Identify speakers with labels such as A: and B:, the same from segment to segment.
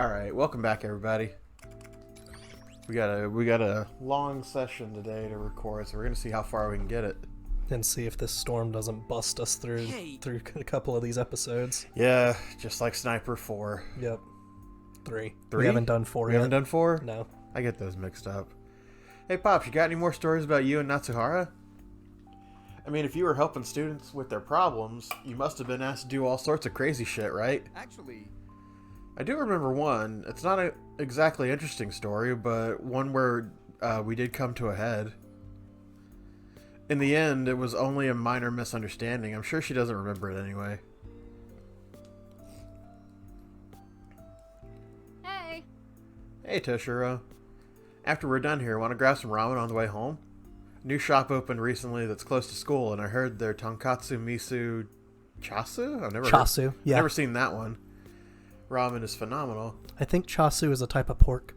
A: All right, welcome back, everybody. We got a long session today to record, so we're gonna see how far we can get it.
B: And see if this storm doesn't bust us through a couple of these episodes.
A: Yeah, just like Sniper 4.
B: Yep. 3.
A: Three?
B: We haven't done 4
A: We
B: yet.
A: haven't done 4?
B: No.
A: I get those mixed up. Hey, Pops, you got any more stories about you and Natsuhara? I mean, if you were helping students with their problems, you must have been asked to do all sorts of crazy shit, right?
C: Actually,
A: I do remember one. It's not an exactly interesting story, but one where we did come to a head. In the end, it was only a minor misunderstanding. I'm sure she doesn't remember it anyway.
D: Hey.
A: Hey, Toshiro. After we're done here, want to grab some ramen on the way home? A new shop opened recently that's close to school, and I heard their tonkatsu miso chasu?
B: Chasu, yeah.
A: Never seen that one. Ramen is phenomenal.
B: I think chasu is a type of pork.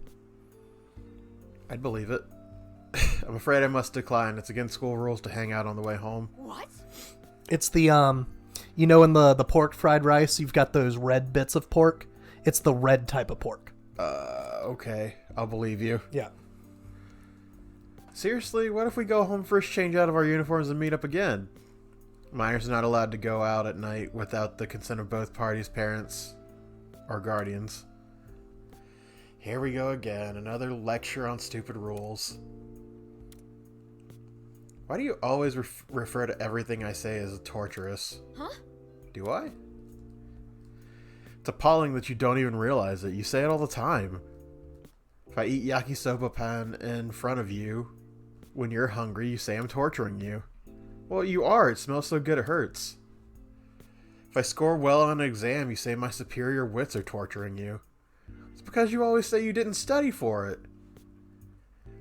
A: I'd believe it. I'm afraid I must decline. It's against school rules to hang out on the way home.
D: What?
B: It's the, you know in the pork fried rice, you've got those red bits of pork? It's the red type of pork.
A: Okay. I'll believe you.
B: Yeah.
A: Seriously, what if we go home first, change out of our uniforms, and meet up again? Minors are not allowed to go out at night without the consent of both parties' parents or guardians. Here we go again, another lecture on stupid rules. Why do you always refer to everything I say as torturous?
D: Huh?
A: Do I? It's appalling that you don't even realize it. You say it all the time. If I eat yakisoba pan in front of you when you're hungry, you say I'm torturing you. Well, you are. It smells so good it hurts. If I score well on an exam, you say my superior wits are torturing you. It's because you always say you didn't study for it.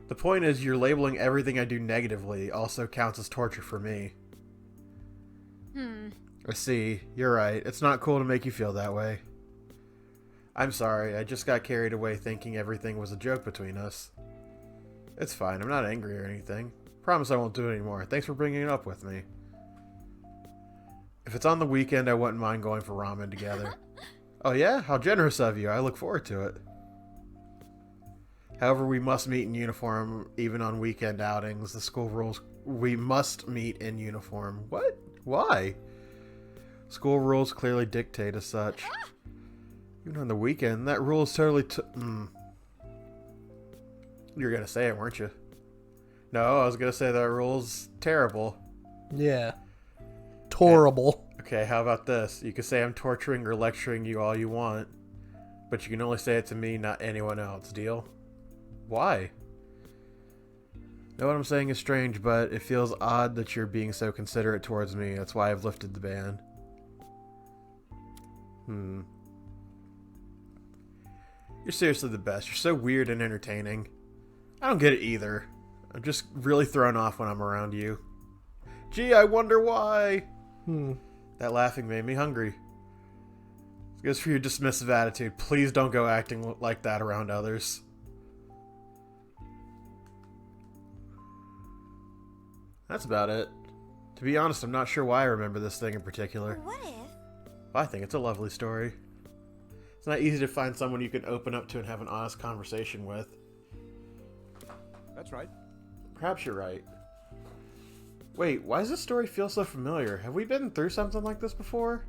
A: The point is, you're labeling everything I do negatively also counts as torture for me. I see. You're right. It's not cool to make you feel that way. I'm sorry. I just got carried away thinking everything was a joke between us. It's fine. I'm not angry or anything. Promise I won't do it anymore. Thanks for bringing it up with me. If it's on the weekend, I wouldn't mind going for ramen together. Oh yeah? How generous of you. I look forward to it. However, we must meet in uniform even on weekend outings. The school rules, we must meet in uniform. What? Why? School rules clearly dictate as such. Even on the weekend, that rule is totally You were gonna say it, weren't you? No, I was gonna say that rule's terrible.
B: Yeah. Torable.
A: Okay, how about this? You can say I'm torturing or lecturing you all you want, but you can only say it to me, not anyone else. Deal? Why? Know what I'm saying is strange, but it feels odd that you're being so considerate towards me. That's why I've lifted the ban. You're seriously the best. You're so weird and entertaining. I don't get it either. I'm just really thrown off when I'm around you. Gee, I wonder why. That laughing made me hungry. It's good for your dismissive attitude. Please don't go acting like that around others. That's about it. To be honest, I'm not sure why I remember this thing in particular.
D: What if?
A: Well, I think it's a lovely story. It's not easy to find someone you can open up to and have an honest conversation with.
C: that's right.
A: Perhaps you're right. Wait, why does this story feel so familiar? Have we been through something like this before?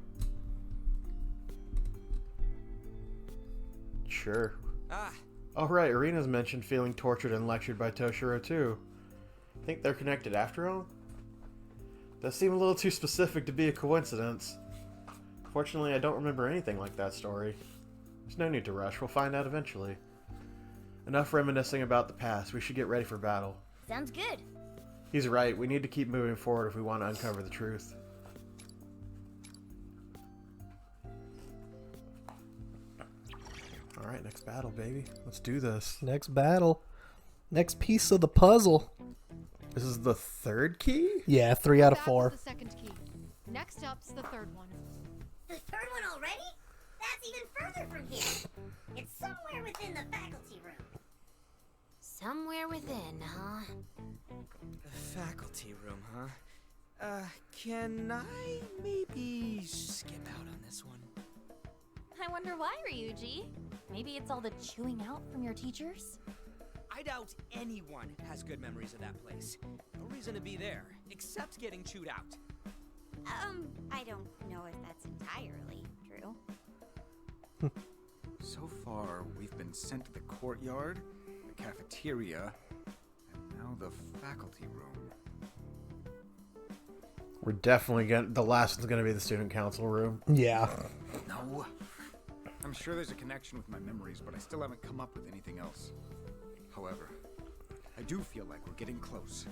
A: Sure. Oh right, Irina's mentioned feeling tortured and lectured by Toshiro too. Think they're connected after all? Does seem a little too specific to be a coincidence. Fortunately, I don't remember anything like that story. There's no need to rush. We'll find out eventually. Enough reminiscing about the past. We should get ready for battle.
D: Sounds good.
A: He's right. We need to keep moving forward if we want to uncover the truth. Alright, next battle, baby. Let's do this.
B: Next battle. Next piece of the puzzle.
A: This is the third key?
B: Yeah, 3 out of
E: That's
B: 4.
E: the second key. Next up's the third one.
F: The third one already? That's even further from here. It's somewhere within the faculty room.
D: Somewhere within, huh?
C: The faculty room, huh? Can I maybe skip out on this one?
D: I
G: I wonder why, Ryuji. Maybe it's all the chewing out from your teachers?
C: I doubt anyone has good memories of that place. No reason to be there, except getting chewed out.
F: I don't know if that's entirely true.
H: So far, we've been sent to the courtyard, the cafeteria, and now the faculty room.
A: We're definitely getting the last one's gonna be the student council room.
B: Yeah.
H: No. I'm sure there's a connection with my memories, but I still haven't come up with anything else. However, I do feel like we're getting close.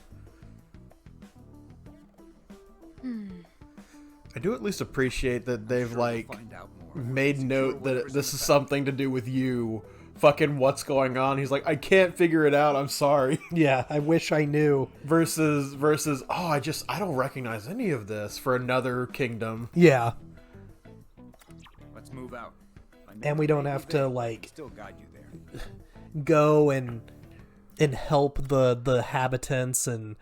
A: I do at least appreciate that they've
H: Sure,
A: like
H: we'll find out more.
A: made
H: Secure
A: note that
H: whatever's
A: this
H: in
A: is
H: the
A: something to do with you. Fucking what's going on? He's like, I can't figure it out. I'm sorry.
B: Yeah, I wish I knew.
A: Versus, oh, I don't recognize any of this for another kingdom.
B: Yeah.
H: Let's move out. I know
B: And we
H: the
B: don't
H: way
B: have
H: you
B: to,
H: think,
B: like-
H: I can still guide you there.
B: Go and help the habitants and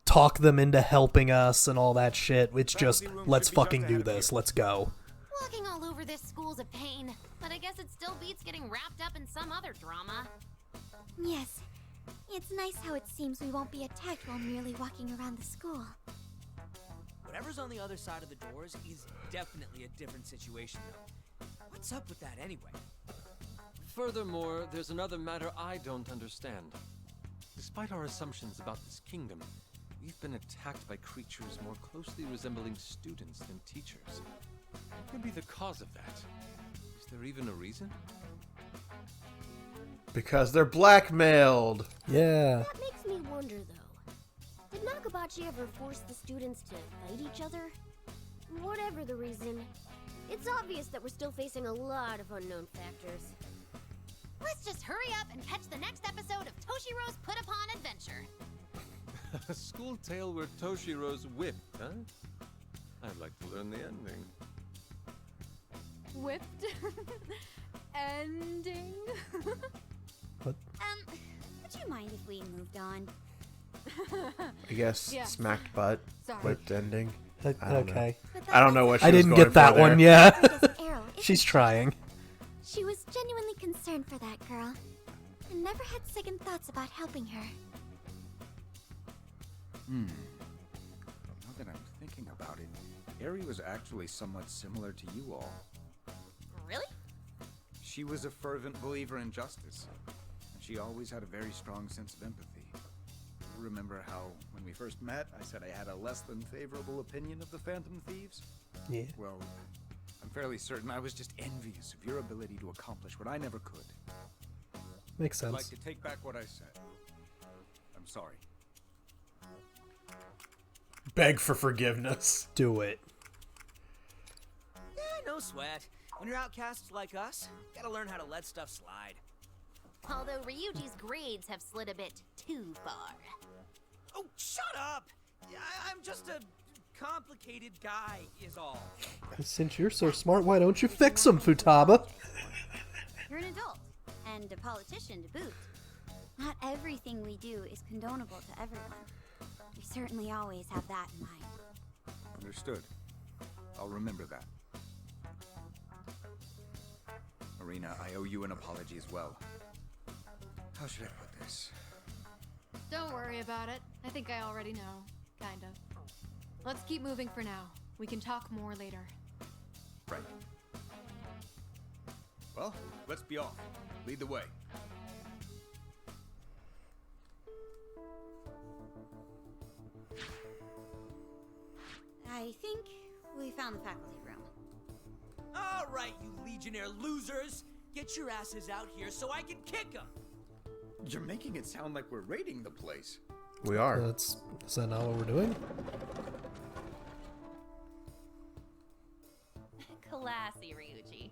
B: talk them into helping us and all that shit. It's just,
H: Faculty room
B: let's
H: should be just
B: fucking
H: ahead
B: do
H: of
B: this.
H: here.
B: Let's go.
D: Walking all over this school's a pain, but I guess it still beats getting wrapped up in some other drama.
F: Yes. It's nice how it seems we won't be attacked while merely walking around the school.
C: Whatever's on the other side of the doors is definitely a different situation, though. What's up with that anyway?
I: Furthermore, there's another matter I don't understand. Despite our assumptions about this kingdom, we've been attacked by creatures more closely resembling students than teachers. What could be the cause of that? Is there even a reason?
A: Because they're blackmailed.
B: Yeah.
J: That makes me wonder, though. Did Nakabachi ever force the students to fight each other? Whatever the reason, it's obvious that we're still facing a lot of unknown factors.
D: Let's just hurry up and catch the next episode of Toshiro's Put Upon Adventure.
I: A school tale where Toshiro's whipped, huh? I'd like to learn the ending.
E: Whipped. Ending.
F: Would you mind if we moved on?
A: I guess
E: Yeah.
A: smacked butt,
E: Sorry.
A: whipped ending. I don't know.
B: Okay.
F: But
A: I don't know what she
B: I
A: was
B: didn't
A: going
B: get that
A: for
B: one
A: there.
B: yet.
F: This arrow isn't
B: She's trying.
F: She was genuinely concerned for that girl, and never had second thoughts about helping her.
H: Now that I'm thinking about it, Eri was actually somewhat similar to you all.
D: Really?
H: She was a fervent believer in justice, and she always had a very strong sense of empathy. You remember how, when we first met, I said I had a less than favorable opinion of the Phantom Thieves?
B: Yeah.
H: Well, I'm fairly certain I was just envious of your ability to accomplish what I never could.
B: Makes
H: I'd like
B: sense.
H: to take back what I said. I'm sorry.
A: Beg for forgiveness.
B: Do it.
C: No sweat. When you're outcasts like us, you gotta learn how to let stuff slide.
D: Although Ryuji's grades have slid a bit too far.
C: Oh, shut up! I'm just a complicated guy, is all.
B: Since you're so smart, why don't you fix them, Futaba?
F: You're an adult, and a politician to boot. Not everything we do is condonable to everyone. We certainly always have that in mind.
H: Understood. I'll remember that. Marina, I owe you an apology as well. How should I put this?
E: Don't worry about it. I think I already know. Kind of. Let's keep moving for now. We can talk more later.
H: Right. Well, let's be off. Lead the way.
F: I think we found the faculty room.
C: All right, you Legionnaire losers! Get your asses out here so I can kick them!
H: You're making it sound like we're raiding the place.
A: We are.
B: Is that not what we're doing?
G: Classy, Ryuji.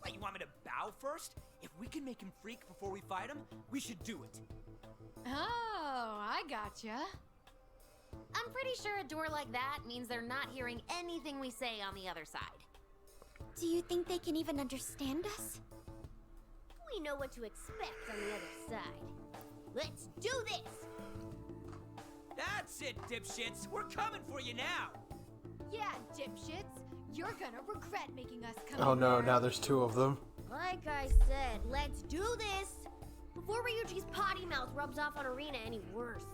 C: What, you want me to bow first? If we can make him freak before we fight him, we should do it.
E: Oh, I gotcha.
D: I'm pretty sure a door like that means they're not hearing anything we say on the other side.
F: Do you think they can even understand us?
J: We know what to expect on the other side. Let's do this!
C: That's it, dipshits! We're coming for you now!
E: Yeah, dipshits. You're gonna regret making us come
A: Oh
E: in
A: no,
E: there.
A: now there's two of them.
J: Like I said, let's do this before Ryuji's potty mouth rubs off on Arena any worse.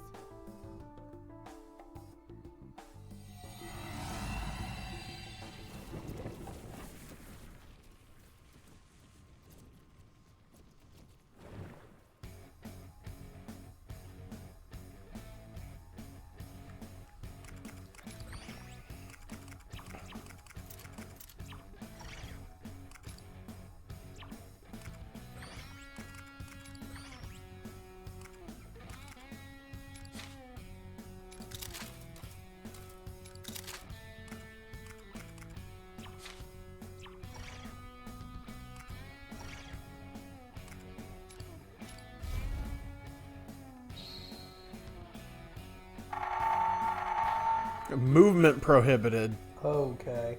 A: Movement prohibited.
B: Okay.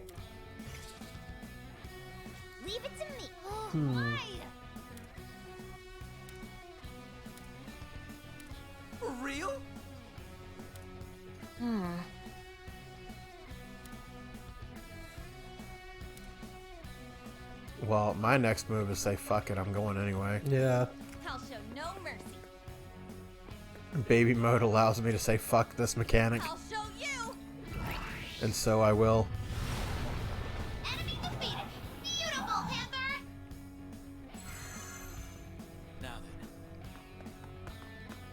F: Leave it to me.
J: Why?
C: For real?
A: Well, my next move is say fuck it, I'm going anyway.
B: Yeah.
F: I'll show no mercy.
A: Baby mode allows me to say fuck this mechanic,
F: I'll show you.
A: and so I will.
J: Enemy defeated. Beautiful, Panther.
C: Now then.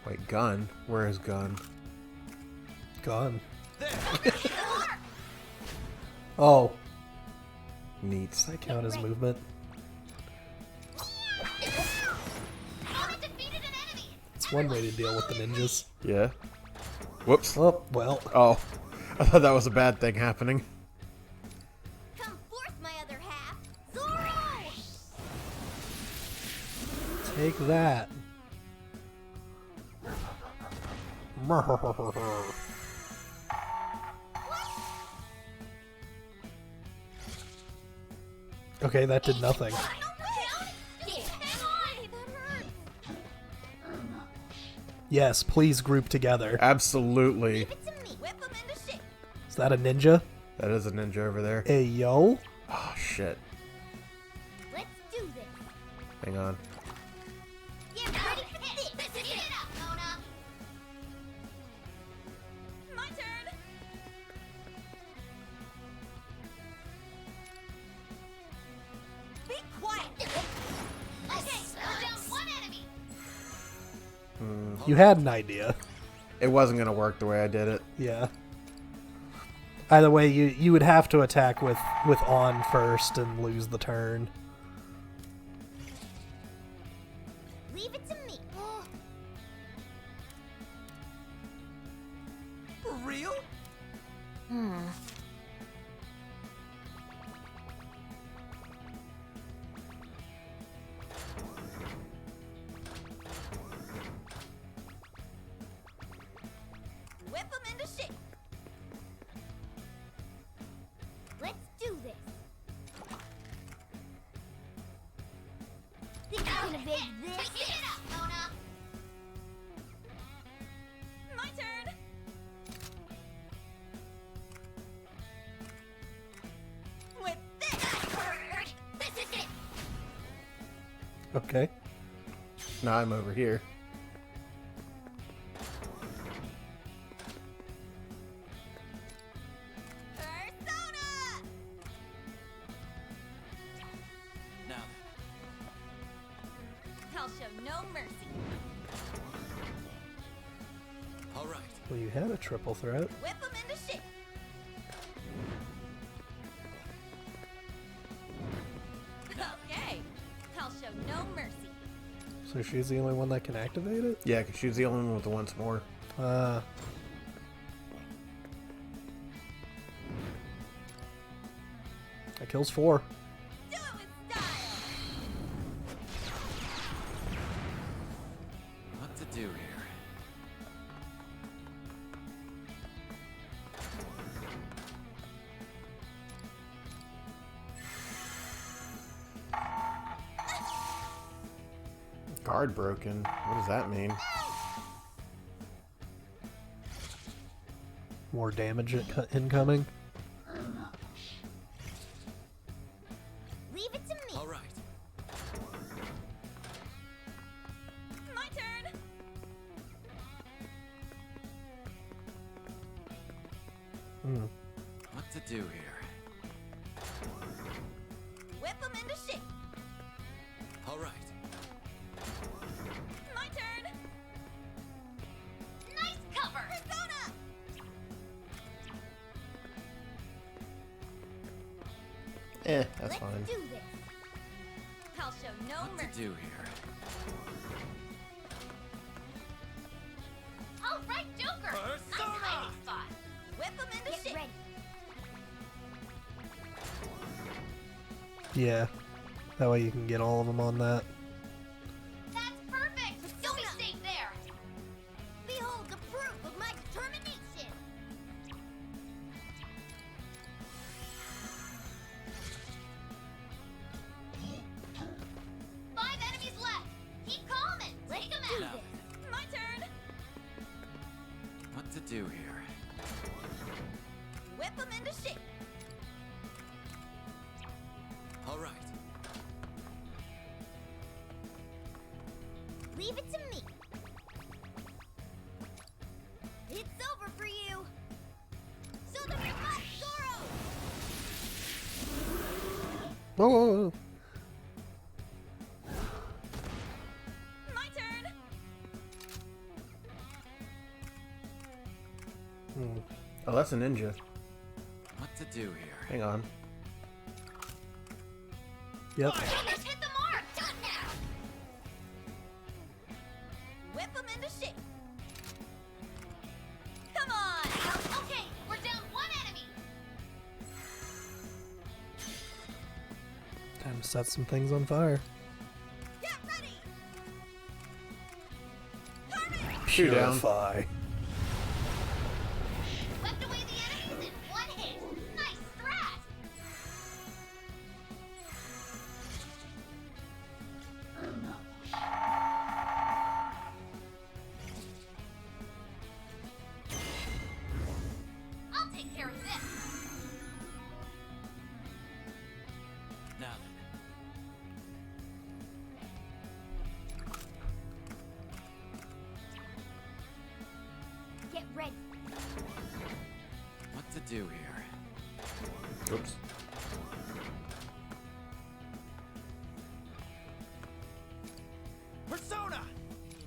A: Wait, gun? Where is gun?
B: Gone.
C: There!
B: Oh,
A: Neat.
B: does that count as movement?
J: Opponent defeated an enemy.
B: It's one way to deal with the ninjas.
A: Yeah. Whoops.
B: Oh, well.
A: Oh. I thought that was a bad thing happening.
F: Come forth, my other half. Zoro!
B: Take that. Okay, that did nothing. Yes, please group together.
A: Absolutely.
F: Give it to me. Whip 'em into shape.
B: Is that a ninja?
A: That is a ninja over there.
B: Hey, yo.
A: Oh, shit.
F: Let's do this.
A: Hang on.
F: Get ready for this.
J: This is it up, Mona.
F: My turn. Be quiet.
J: Okay, we're down one enemy.
B: You had an idea.
A: It wasn't gonna work the way I did it.
B: Yeah. Either way, you would have to attack with on first and lose the turn.
F: Leave it to me.
C: For real?
F: Whip 'em into shape. Let's do this. Think I'm gonna make this?
J: This is it up, Mona.
F: My turn. With this.
J: This is it.
B: Okay.
A: Now I'm over here.
F: Persona.
C: Now
F: I'll show no mercy.
C: then. Alright.
B: Well, you had a triple threat.
F: Whip 'em into shape. Okay. I'll show no mercy.
B: So she's the only one that can activate it?
A: Yeah, because she's the only one with the once more.
B: That kills 4.
F: Do it with style.
I: What to do here?
A: Guard broken. What does that mean?
B: More damage incoming.
I: What to do here?
F: Whip them into shape.
I: All right.
F: My turn.
D: Nice cover!
F: Persona!
A: That's
F: Let's
A: fine.
F: do this. I'll show no
I: What
F: mercy.
I: to do here?
D: All right, Joker! Nice hiding spot!
F: Whip them into
J: Get
F: shape.
J: ready.
B: Yeah. That way you can get all of them on that.
D: That's perfect! You'll be safe there!
J: Behold the proof of my determination.
D: Five enemies left! Keep calm and take them out!
I: Now,
F: My turn.
I: what to do here?
F: Whip them into shape.
I: All right.
J: Leave it to me. It's over for you. So the remote Zoro.
B: Oh.
F: My turn.
A: Oh, that's a ninja.
I: What to do here?
A: Hang on.
B: Yep.
D: Joker's hit the mark!
J: Done now.
F: Whip them into shape. Come on.
D: Okay, we're down one enemy!
B: Time to set some things on fire.
F: Get ready. Carmen.
A: Shoot down.
B: Purify.
D: Swept away the enemies in one hit! Nice strat! I'll take care of this!
I: Now
J: Get ready.
I: then, what to do here?
A: Oops.
H: Persona!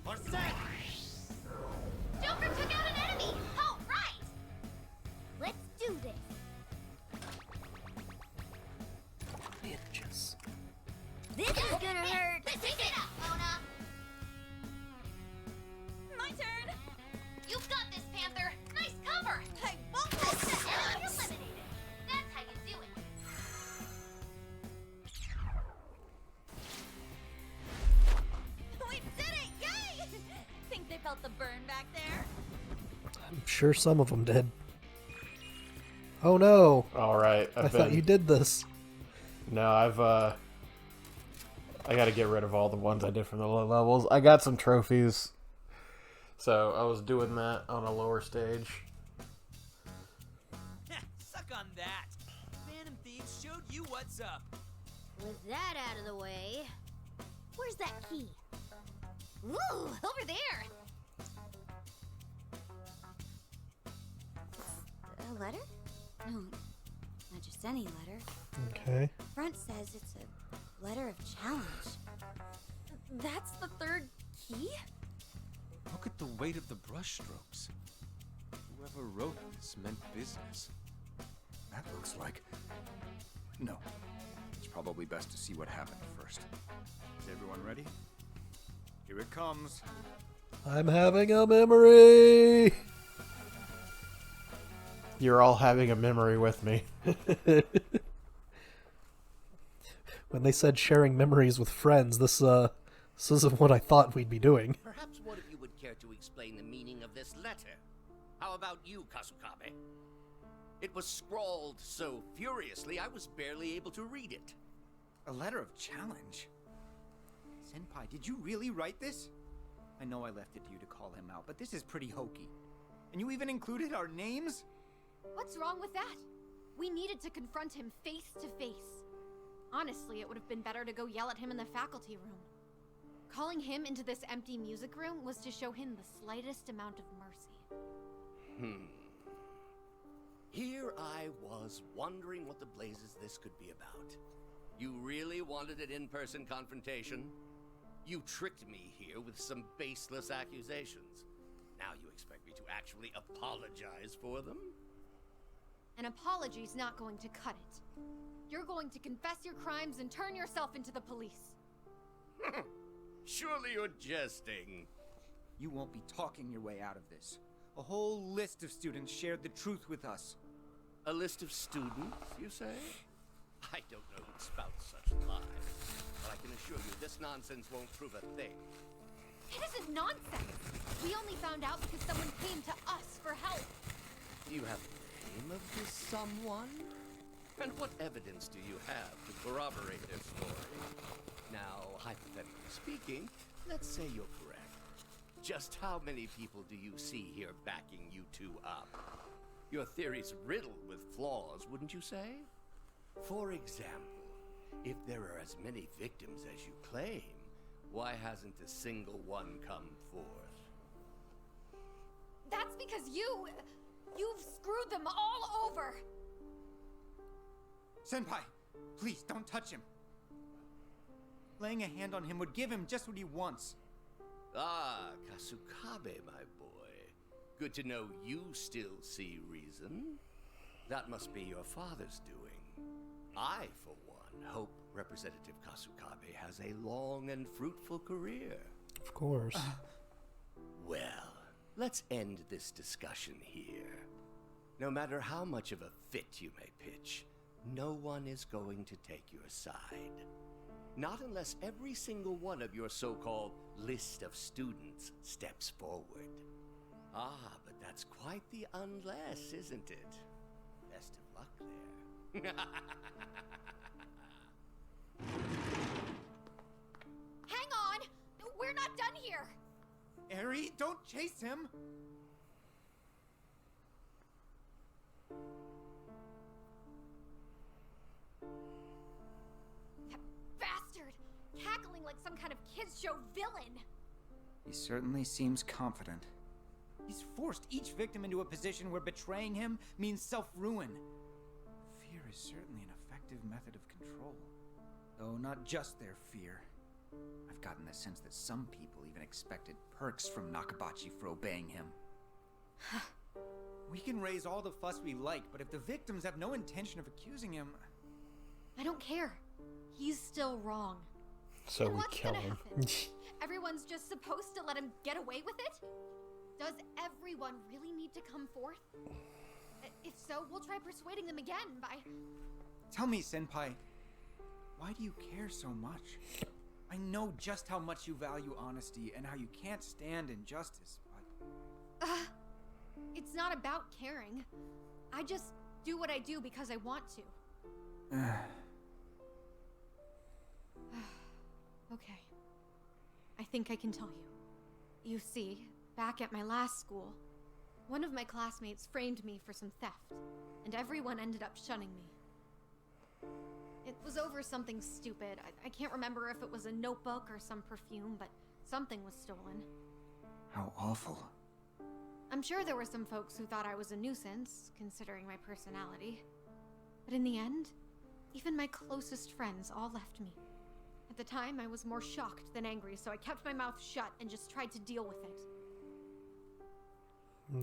H: Or set!
D: Joker took out an enemy! Oh, right!
J: Let's do this.
B: Ninjas.
J: This is gonna hurt.
D: Pick it up, Mona!
F: My turn.
D: You've got this, Panther! Nice cover!
F: I won't let that
D: Enemy
F: out.
D: eliminated! That's how you do it!
F: We did it! Yay! Think they felt the burn back there?
B: I'm sure some of them did. Oh no!
A: All right.
B: I thought you did this.
A: No, I got to get rid of all the ones I did from the low levels. I got some trophies, so I was doing that on a lower stage.
C: Suck on that! Phantom Thieves showed you what's up!
J: With that out of the way, where's that key? Ooh, over there.
F: A letter? No, not just any letter.
B: Okay.
F: Front says it's a letter of challenge. That's the third key?
I: Look at the weight of the brushstrokes. Whoever wrote this meant business.
H: That looks like... No. It's probably best to see what happened first. Is everyone ready? Here it comes.
B: I'm having a memory.
A: You're all having a memory with me.
B: When they said sharing memories with friends, this isn't what I thought we'd be doing.
K: Perhaps one of you would care to explain the meaning of this letter. How about you, Kasukabe? It was scrawled so furiously I was barely able to read it.
H: A letter of challenge? Senpai, did you really write this? I know I left it to you to call him out, but this is pretty hokey. And you even included our names?
E: What's wrong with that? We needed to confront him face to face. Honestly, it would have been better to go yell at him in the faculty room. Calling him into this empty music room was to show him the slightest amount of mercy.
K: Here I was wondering what the blazes this could be about. You really wanted an in-person confrontation? You tricked me here with some baseless accusations. Now you expect me to actually apologize for them?
E: An apology's not going to cut it. You're going to confess your crimes and turn yourself into the police.
K: Surely you're jesting.
L: You won't be talking your way out of this. A whole list of students shared the truth with us.
K: A list of students, you say? I don't know who'd spout such lies, but I can assure you this nonsense won't prove a thing.
E: It isn't nonsense. We only found out because someone came to us for help.
K: Do you have the name of this someone? And what evidence do you have to corroborate their story? Now, hypothetically speaking, let's say you're correct. Just how many people do you see here backing you two up? Your theory's riddled with flaws, wouldn't you say? For example, if there are as many victims as you claim, why hasn't a single one come forth?
E: That's because you've screwed them all over.
L: Senpai, please don't touch him. Laying a hand on him would give him just what he wants.
K: Ah, Kasukabe, my boy. Good to know you still see reason. That must be your father's doing. I, for one, hope Representative Kasukabe has a long and fruitful career.
B: Of course.
K: Well, let's end this discussion here. No matter how much of a fit you may pitch, no one is going to take your side. Not unless every single one of your so-called list of students steps forward. Ah, but that's quite the unless, isn't it? Best of luck there.
E: Hang on! We're not done here!
L: Eri, don't chase him!
E: That bastard! Cackling like some kind of kids show villain!
L: He certainly seems confident. He's forced each victim into a position where betraying him means self-ruin. Fear is certainly an effective method of control. Though not just their fear. I've gotten the sense that some people even expected perks from Nakabachi for obeying him. We can raise all the fuss we like, but if the victims have no intention of accusing him...
E: I don't care. He's still wrong.
B: So
E: And
B: we
E: what's
B: kill
E: gonna
B: him.
E: happen? Everyone's just supposed to let him get away with it? Does everyone really need to come forth? If so, we'll try persuading them again by...
L: Tell me, Senpai, why do you care so much? I know just how much you value honesty and how you can't stand injustice, but...
E: It's not about caring. I just do what I do because I want to. Okay. I think I can tell you. You see, back at my last school, one of my classmates framed me for some theft, and everyone ended up shunning me. It was over something stupid. I can't remember if it was a notebook or some perfume, but something was stolen.
L: How awful.
E: I'm sure there were some folks who thought I was a nuisance, considering my personality. But in the end, even my closest friends all left me. At the time, I was more shocked than angry, so I kept my mouth shut and just tried to deal with it.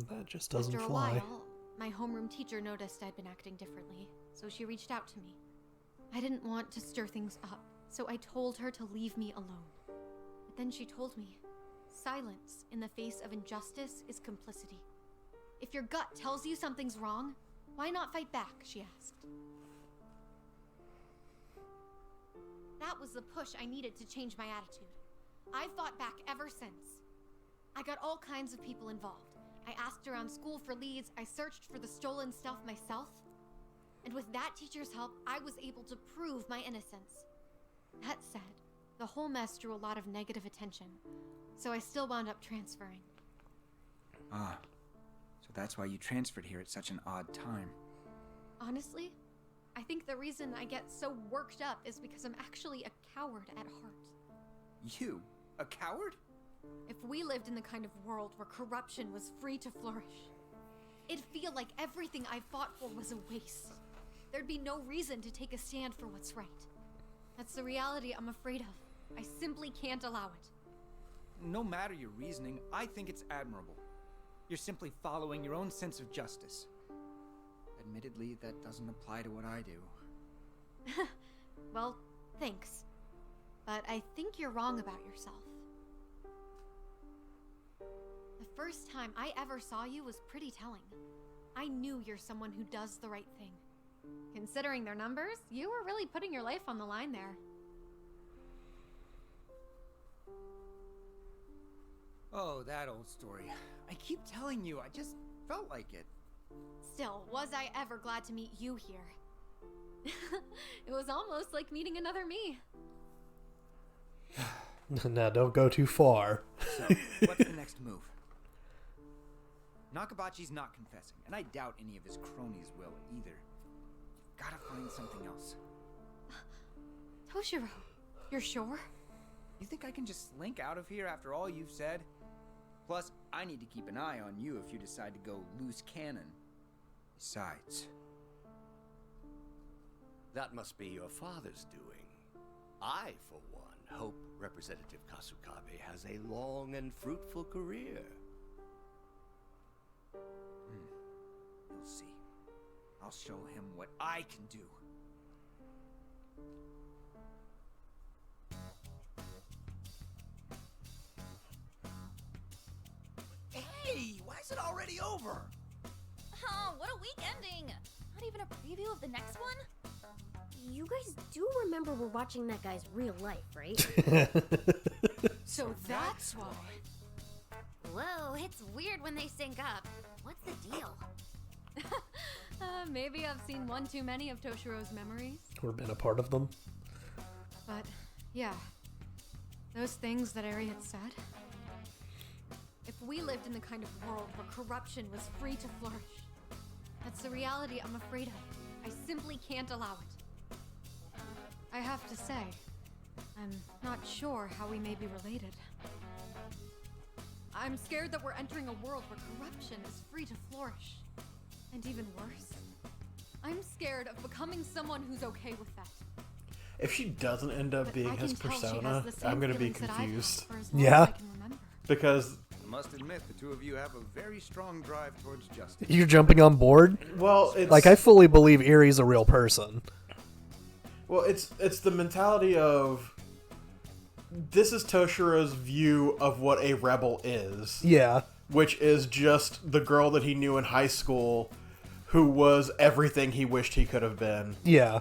B: That just doesn't
E: After a
B: fly.
E: while, my homeroom teacher noticed I'd been acting differently, so she reached out to me. I didn't want to stir things up, so I told her to leave me alone. But then she told me, silence in the face of injustice is complicity. If your gut tells you something's wrong, why not fight back, she asked. That was the push I needed to change my attitude. I've fought back ever since. I got all kinds of people involved. I asked around school for leads, I searched for the stolen stuff myself. And with that teacher's help, I was able to prove my innocence. That said, the whole mess drew a lot of negative attention, so I still wound up transferring.
L: Ah, so that's why you transferred here at such an odd time.
E: Honestly, I think the reason I get so worked up is because I'm actually a coward at heart.
L: You? A coward?
E: If we lived in the kind of world where corruption was free to flourish, It'd feel like everything I fought for was a waste. There'd be no reason to take a stand for what's right. That's the reality I'm afraid of. I simply can't allow it.
L: No matter your reasoning, I think it's admirable. You're simply following your own sense of justice. Admittedly, that doesn't apply to what I do.
E: Well, thanks. But I think you're wrong about yourself. The first time I ever saw you was pretty telling. I knew you're someone who does the right thing. Considering their numbers, you were really putting your life on the line there.
L: Oh, that old story. I keep telling you, I just felt like it.
E: Still, was I ever glad to meet you here? It was almost like meeting another me.
B: Now, don't go too far.
L: So, what's the next move? Nakabachi's not confessing, and I doubt any of his cronies will either. Gotta find something else.
E: Toshiro, you're sure?
L: You think I can just slink out of here after all you've said? Plus, I need to keep an eye on you if you decide to go loose cannon. Besides...
K: That must be your father's doing. I, for one, hope Representative Kasukabe has a long and fruitful career.
L: You'll see. I'll show him what I can do.
K: Hey, why is it already over?
G: Oh, what a week ending! Not even a preview of the next one?
J: You guys do remember we're watching that guy's real life, right?
E: So that's why.
D: Whoa, it's weird when they sync up. What's the deal?
E: Maybe I've seen one too many of Toshiro's memories.
B: Or been a part of them.
E: But, yeah. Those things that Ari had said. If we lived in the kind of world where corruption was free to flourish, that's the reality I'm afraid of. I simply can't allow it. I have to say, I'm not sure how we may be related. I'm scared that we're entering a world where corruption is free to flourish. And even worse, I'm scared of becoming someone who's okay with that.
A: If she doesn't end up being his persona, I'm going to be confused.
B: Yeah.
A: Because...
H: I must admit, the two of you have a very strong drive towards justice.
B: You're jumping on board?
A: Well, it's...
B: Like, I fully believe Erie's a real person.
A: Well, it's the mentality of... This is Toshiro's view of what a rebel is.
B: Yeah.
A: Which is just the girl that he knew in high school who was everything he wished he could have been.
B: Yeah.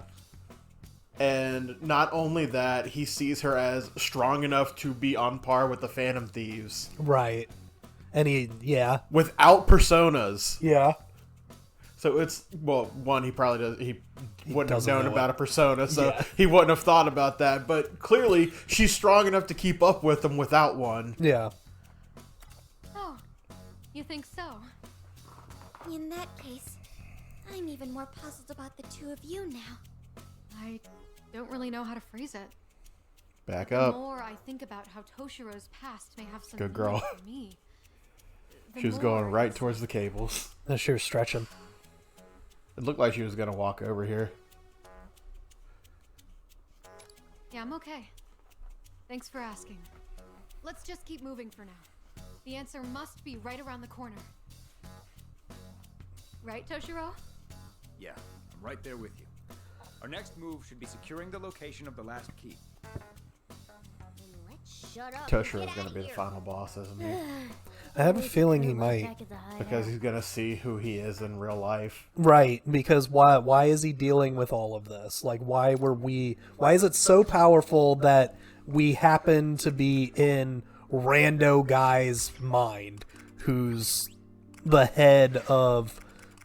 A: And not only that, he sees her as strong enough to be on par with the Phantom Thieves.
B: Right. And yeah.
A: Without personas.
B: Yeah.
A: So it's, well, one, he probably does, he wouldn't have known about a persona, so
B: yeah.
A: he wouldn't have thought about that. But clearly, she's strong enough to keep up with him without one.
B: Yeah.
E: Oh, you think so?
F: In that case, I'm even more puzzled about the two of you now.
E: I don't really know how to phrase it.
A: Back
E: The
A: up.
E: more I think about how Toshiro's past may have some
A: Good girl.
E: meaning for me, the
A: She was
E: more
A: going right
E: it's-
A: towards the cables.
B: No, she was stretching.
A: It looked like she was going to walk over here.
E: Yeah, I'm okay. Thanks for asking. Let's just keep moving for now. The answer must be right around the corner. Right, Toshiro?
H: Yeah, I'm right there with you. Our next move should be securing the location of the last key.
J: Let's shut up.
A: Toshiro's going to be the final boss, isn't he?
B: I have a feeling he might.
A: Because he's going to see who he is in real life.
B: Right, because why is he dealing with all of this? Like, why is it so powerful that we happen to be in rando guy's mind who's the head of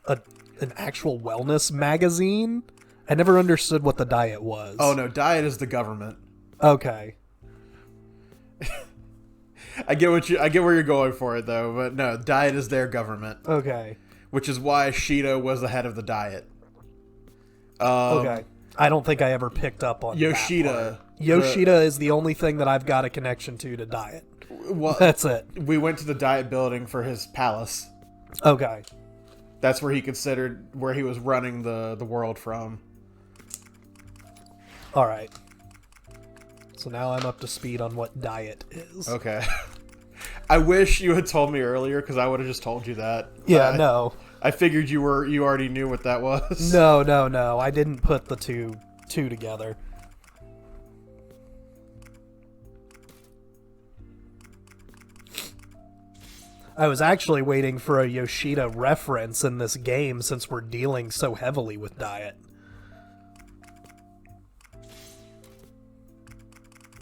B: an actual wellness magazine? I never understood what the diet was.
A: Oh no, diet is the government.
B: Okay.
A: I get where you're going for it though, but no, diet is their government.
B: Okay.
A: Which is why Shido was the head of the diet.
B: Okay. I don't think I ever picked up on
A: Yoshida.
B: that part. Yoshida is the only thing that I've got a connection to diet.
A: Well,
B: that's it.
A: We went to the diet building for his palace.
B: Okay.
A: That's where he considered where he was running the world from.
B: All right. So now I'm up to speed on what diet is.
A: Okay. I wish you had told me earlier because I would have just told you that.
B: Yeah, no.
A: I figured you already knew what that was.
B: No. I didn't put the two together. I was actually waiting for a Yoshida reference in this game since we're dealing so heavily with diet.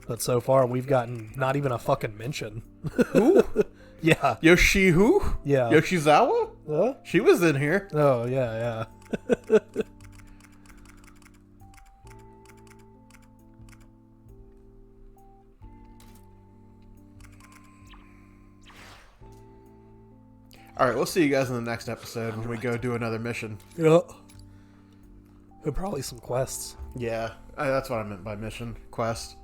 B: But so far, we've gotten not even a fucking mention.
A: Who?
B: Yeah.
A: Yoshi who?
B: Yeah.
A: Yoshizawa?
B: Huh?
A: She was in here.
B: Oh, yeah.
A: Alright, we'll see you guys in the next episode when we go do another mission.
B: Yeah. And probably some quests.
A: Yeah, that's what I meant by mission. Quest.